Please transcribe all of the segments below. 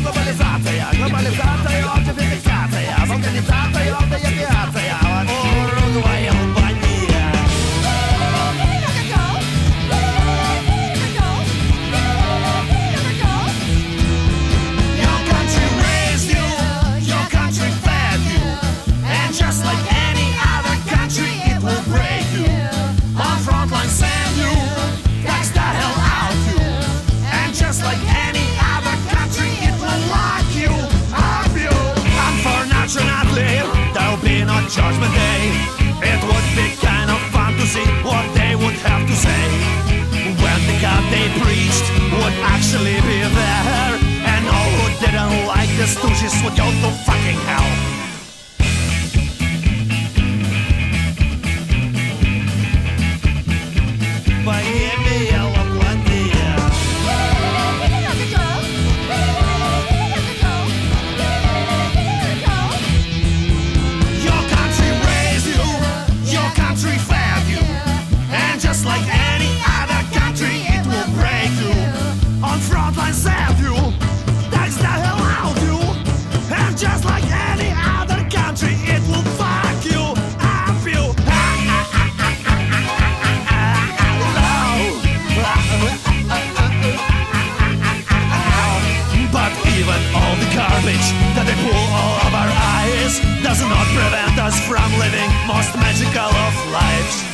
Глобализация, глобализация, оптификсация, вулканизация, автоявиация, уругвай, Албания. Your country raised you, your country fed you, and just like any other country, it will break you. On frontline send you, tax the hell out you, and just like any other country, it will lock you up you. Unfortunately, there'll be no judgment day. It would be kind of fun to see what they would have to say when the God they preached would actually be there, and all who didn't like the stooges would go to fucking hell. Bohemia, Laplandia. Your country raised you, your country fed you, and just like any other country, it will break you. On frontline save you, tax the hell out you, and just like any other country, it will fuck you up you. But even all the garbage that they pull all of our eyes does not prevent us from living most magical of lives.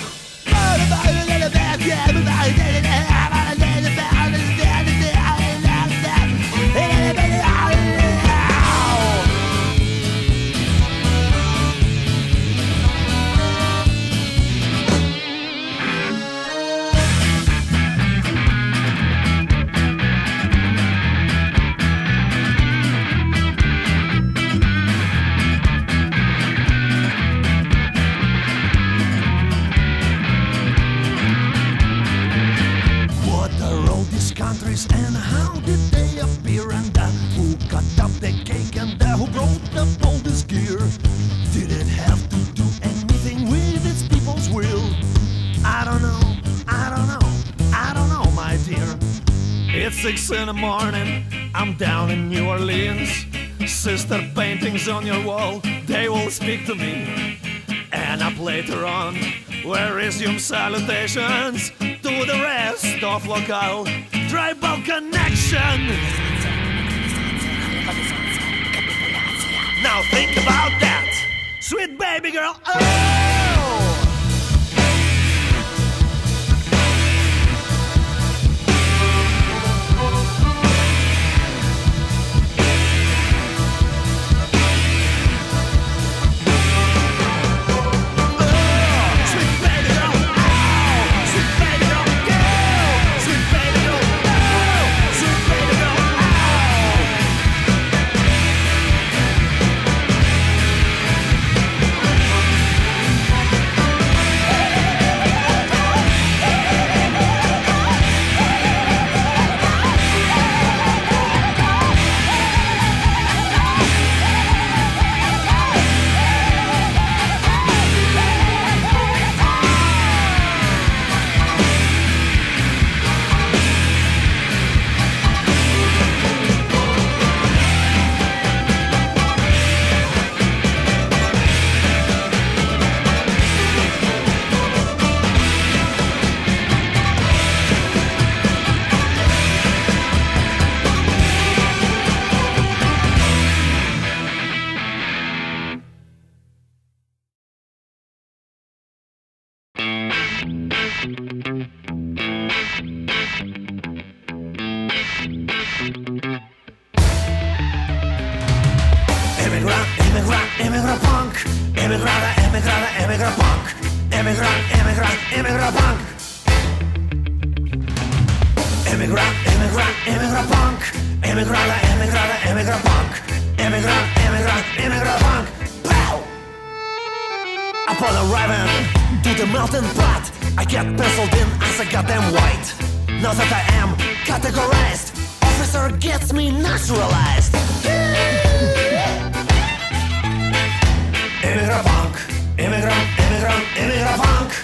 Countries and how did they appear, and who cut up the cake, and who brought up all this gear? Did it have to do anything with its people's will? I don't know, I don't know, I don't know, my dear. It's 6 in the morning, I'm down in New Orleans. Sister paintings on your wall, they will speak to me. And up later on, we'll resume salutations to the rest of local tribal connection. Now think about that, sweet baby girl. Oh! Immigrant punk, immigrant punk, immigrant punk. Immigrant punk, immigrant punk, immigrant punk. Pow! Upon arriving to the melting pot, I get penciled in as a goddamn white. Now that I am categorized, officer gets me naturalized. Immigrant punk, immigrant punk,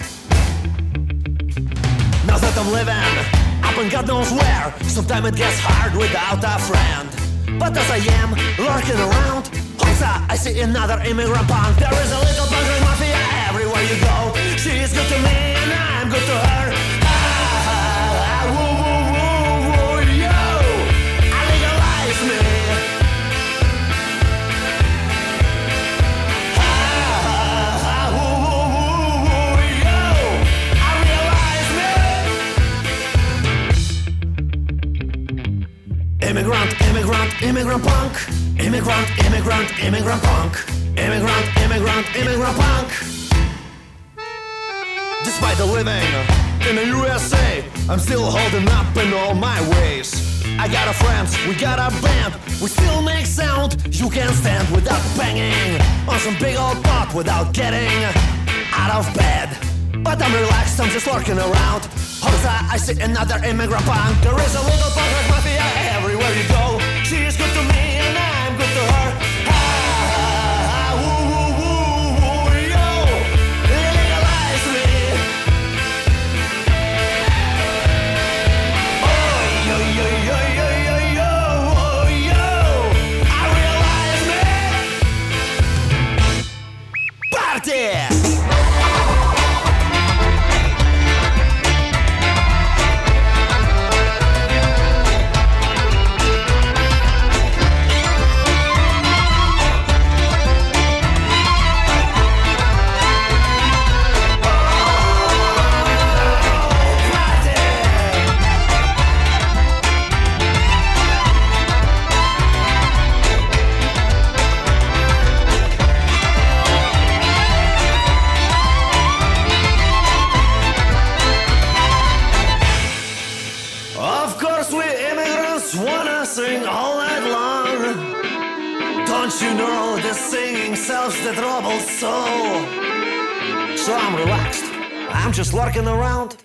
going God knows where. Sometimes it gets hard without a friend. But as I am lurking around, Hosa, I see another immigrant punk. There is a little punk mafia everywhere you go. She is good to me and I'm good to her. Woo, woo, woo, woo, yo, I legalize me. Woo, woo, woo, woo, yo, I realize me. Immigrant, immigrant, immigrant punk. Immigrant, immigrant, immigrant punk. Immigrant, immigrant, immigrant punk. Despite the living in the USA, I'm still holding up in all my ways. I got a friends, we got a band. We still make sound you can't stand without banging on some big old pot without getting out of bed. But I'm relaxed, I'm just lurking around. Hosa, I see another immigrant punk. There is a little punk like mafia everywhere you go. She is good to me and I'm good to her. Woo, woo, woo, woo, yo, legalize me. Oh, yo, yo, yo, yo, yo, yo, oh, yo, I realize me. Party! Of course we immigrants wanna sing all night long. Don't you know this singing solves the troubled soul? So I'm relaxed, I'm just lurking around.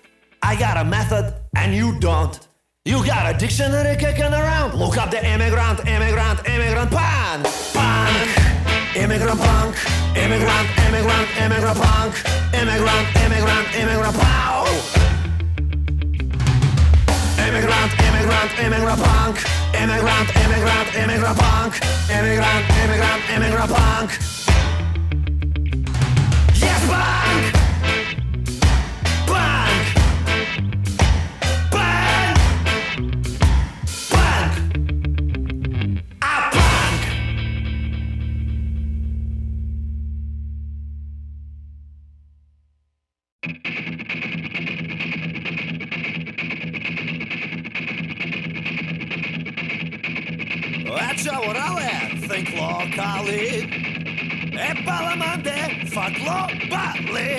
I got a method and you don't. You got a dictionary kicking around. Look up the immigrant, immigrant, immigrant punk. Punk, immigrant punk. Immigrant, immigrant, immigrant punk. Immigrant, immigrant, immigrant pow. Immigrant, immigrant, immigrant punk. Immigrant, immigrant, immigrant punk. Immigrant, immigrant, immigrant punk. Yes, punk! Punk! Punk! Punk! A punk! Ciaurale, think locally. E palamande, fa globally.